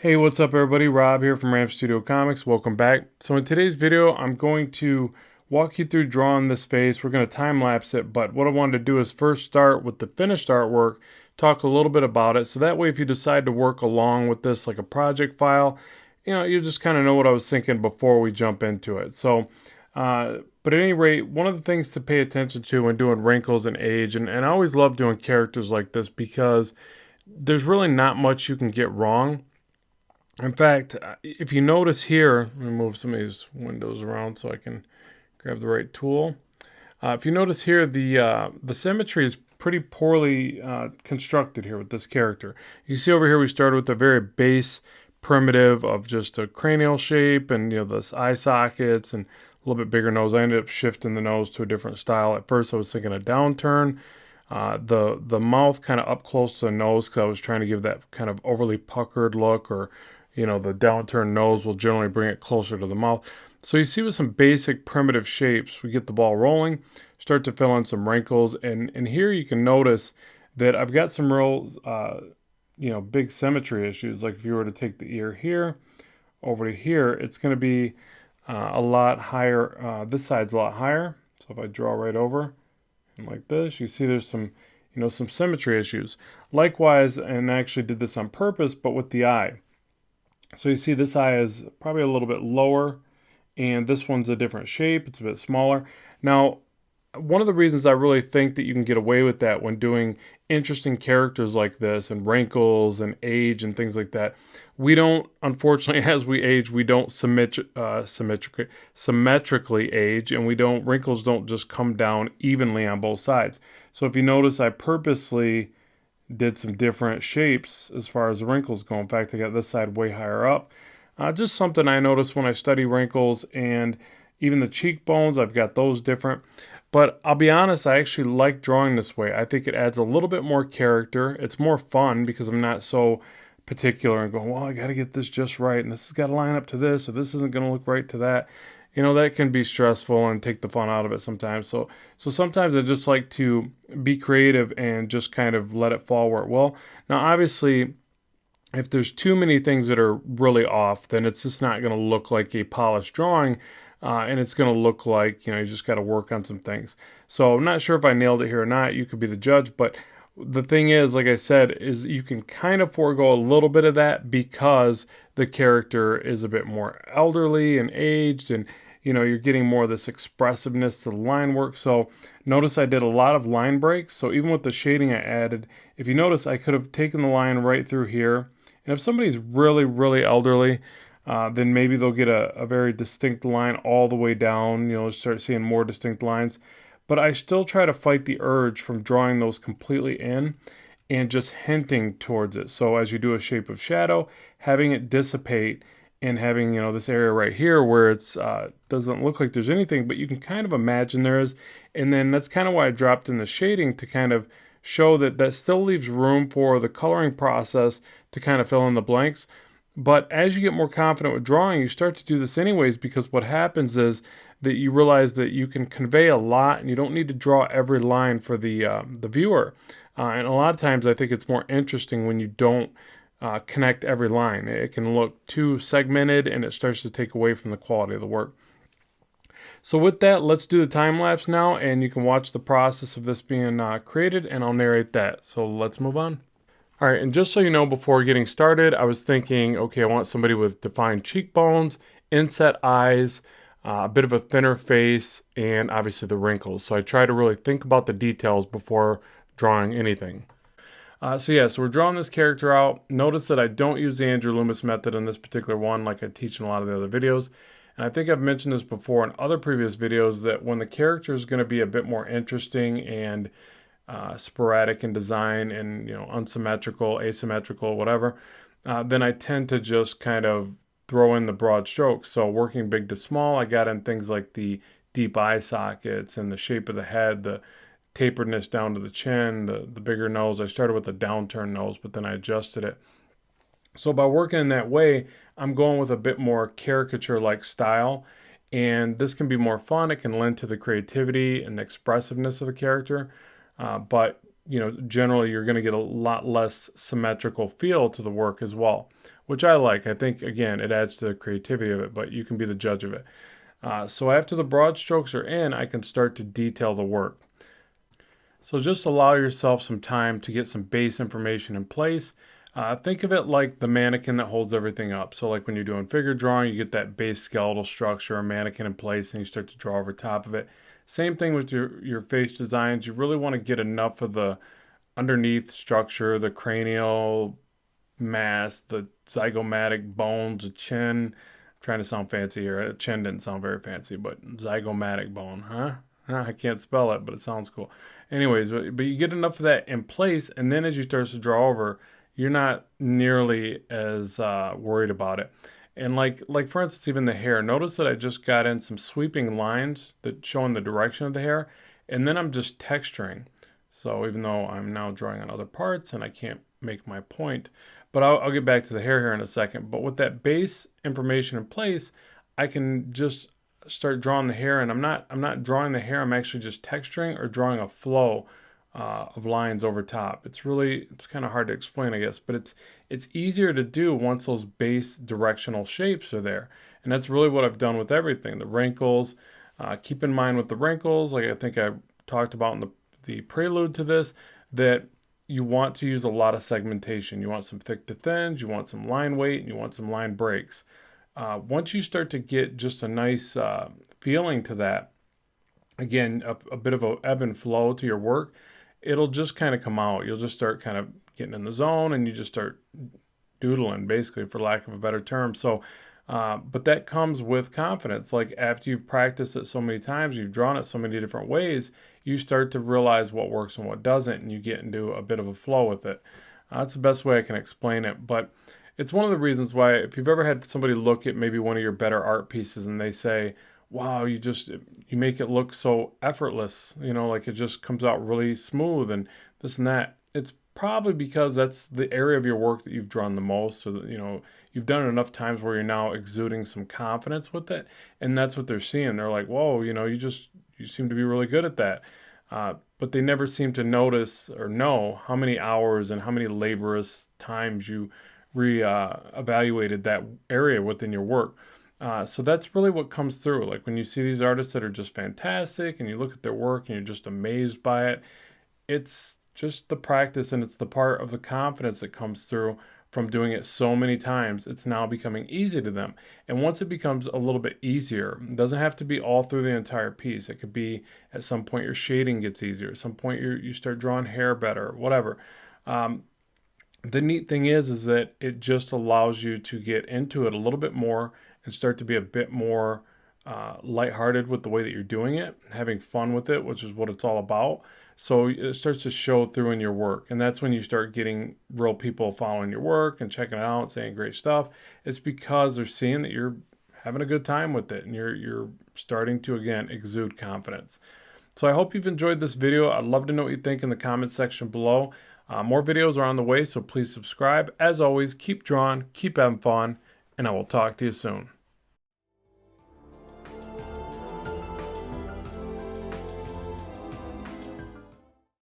Hey, what's up everybody? Rob here from Ramp Studio Comics. Welcome back. So in today's video, I'm going to walk you through drawing this face. We're going to time lapse it, but what I wanted to do is first start with the finished artwork, talk a little bit about it. So that way, if you decide to work along with this like a project file, you just kind of know what I was thinking before we jump into it. But at any rate, one of the things to pay attention to when doing wrinkles and age, and I always love doing characters like this because there's really not much you can get wrong. In fact, if you notice here, let me move some of these windows around so I can grab the right tool. If you notice here, the symmetry is pretty poorly constructed here with this character. You see over here, we started with a very base primitive of just a cranial shape and this eye sockets and a little bit bigger nose. I ended up shifting the nose to a different style. At first, I was thinking a downturn. The mouth kind of up close to the nose because I was trying to give that kind of overly puckered look, or the downturned nose will generally bring it closer to the mouth. So you see with some basic primitive shapes, we get the ball rolling, start to fill in some wrinkles, and here you can notice that I've got some real, big symmetry issues. Like if you were to take the ear here over to here, it's going to be a lot higher. This side's a lot higher. So if I draw right over and like this, you see there's some symmetry issues. Likewise, and I actually did this on purpose, but with the eye. So you see this eye is probably a little bit lower, and this one's a different shape. It's a bit smaller. Now, one of the reasons I really think that you can get away with that when doing interesting characters like this and wrinkles and age and things like that, we don't, unfortunately, as we age, we don't symmetrically age, and wrinkles don't just come down evenly on both sides. So if you notice, I purposely did some different shapes as far as the wrinkles go. In fact, I got this side way higher up. Just something I noticed when I study wrinkles, and even the cheekbones, I've got those different. But I'll be honest, I actually like drawing this way. I think it adds a little bit more character. It's more fun because I'm not so particular and going, well, I got to get this just right, and this has got to line up to this, or this isn't going to look right to that. That can be stressful and take the fun out of it sometimes. So sometimes I just like to be creative and just kind of let it fall where it will. Now, obviously, if there's too many things that are really off, then it's just not going to look like a polished drawing, and it's going to look like, you just got to work on some things. So I'm not sure if I nailed it here or not. You could be the judge, but the thing is, like I said, is you can kind of forego a little bit of that because the character is a bit more elderly and aged, and you're getting more of this expressiveness to the line work. So notice I did a lot of line breaks. So even with the shading I added, if you notice, I could have taken the line right through here. And if somebody's really, really elderly, then maybe they'll get a very distinct line all the way down. Start seeing more distinct lines. But I still try to fight the urge from drawing those completely in and just hinting towards it. So as you do a shape of shadow, having it dissipate and having, this area right here where it's doesn't look like there's anything, but you can kind of imagine there is. And then that's kind of why I dropped in the shading, to kind of show that still leaves room for the coloring process to kind of fill in the blanks. But as you get more confident with drawing, you start to do this anyways, because what happens is that you realize that you can convey a lot and you don't need to draw every line for the viewer. And a lot of times I think it's more interesting when you don't connect every line. It can look too segmented and it starts to take away from the quality of the work. So with that, let's do the time lapse now, and you can watch the process of this being created, and I'll narrate that. So let's move on. All right, and just so you know, before getting started, I was thinking, okay, I want somebody with defined cheekbones, inset eyes, a bit of a thinner face, and obviously the wrinkles. So I try to really think about the details before drawing anything. So we're drawing this character out. Notice that I don't use the Andrew Loomis method in this particular one like I teach in a lot of the other videos. And I think I've mentioned this before in other previous videos, that when the character is going to be a bit more interesting and sporadic in design and unsymmetrical, asymmetrical, whatever, then I tend to just kind of throw in the broad strokes. So working big to small, I got in things like the deep eye sockets and the shape of the head, the taperedness down to the chin, the bigger nose. I started with a downturned nose, but then I adjusted it. So by working in that way, I'm going with a bit more caricature-like style, and this can be more fun. It can lend to the creativity and the expressiveness of the character. But generally you're going to get a lot less symmetrical feel to the work as well, which I like. I think, again, it adds to the creativity of it, but you can be the judge of it. So after the broad strokes are in, I can start to detail the work. So just allow yourself some time to get some base information in place. Think of it like the mannequin that holds everything up. So like when you're doing figure drawing, you get that base skeletal structure, a mannequin in place, and you start to draw over top of it. Same thing with your face designs. You really want to get enough of the underneath structure, the cranial mass, the zygomatic bones, the chin. I'm trying to sound fancy here. The chin didn't sound very fancy, but zygomatic bone, huh? I can't spell it, but it sounds cool. Anyways, but you get enough of that in place, and then as you start to draw over, you're not nearly as worried about it. And like for instance, even the hair. Notice that I just got in some sweeping lines that showing the direction of the hair, and then I'm just texturing. So even though I'm now drawing on other parts and I can't make my point, but I'll get back to the hair here in a second. But with that base information in place, I can just start drawing the hair, and I'm not drawing the hair. I'm actually just texturing or drawing a flow of lines over top. It's kind of hard to explain, I guess, but it's easier to do once those base directional shapes are there. And that's really what I've done with everything. The wrinkles. Keep in mind with the wrinkles, like I think I talked about in the prelude to this, that you want to use a lot of segmentation. You want some thick to thins, you want some line weight, and you want some line breaks. Once you start to get just a nice feeling to that, again, a bit of a ebb and flow to your work, it'll just kind of come out. You'll just start kind of getting in the zone, and you just start doodling, basically, for lack of a better term. So, but that comes with confidence. Like after you've practiced it so many times, you've drawn it so many different ways, you start to realize what works and what doesn't, and you get into a bit of a flow with it. That's the best way I can explain it. But it's one of the reasons why, if you've ever had somebody look at maybe one of your better art pieces and they say, wow, you make it look so effortless, like it just comes out really smooth and this and that. It's probably because that's the area of your work that you've drawn the most, or that, you've done it enough times where you're now exuding some confidence with it, and that's what they're seeing. They're like, whoa, you seem to be really good at that. But they never seem to notice or know how many hours and how many laborious times you evaluated that area within your work. So that's really what comes through. Like when you see these artists that are just fantastic and you look at their work and you're just amazed by it, it's just the practice, and it's the part of the confidence that comes through from doing it so many times. It's now becoming easy to them. And once it becomes a little bit easier, it doesn't have to be all through the entire piece. It could be at some point your shading gets easier. At some point you start drawing hair better, whatever. The neat thing is that it just allows you to get into it a little bit more and start to be a bit more lighthearted with the way that you're doing it, having fun with it, which is what it's all about. So it starts to show through in your work. And that's when you start getting real people following your work and checking it out, saying great stuff. It's because they're seeing that you're having a good time with it and you're starting to, again, exude confidence. So I hope you've enjoyed this video. I'd love to know what you think in the comments section below. More videos are on the way, so please subscribe. As always, keep drawing, keep having fun, and I will talk to you soon.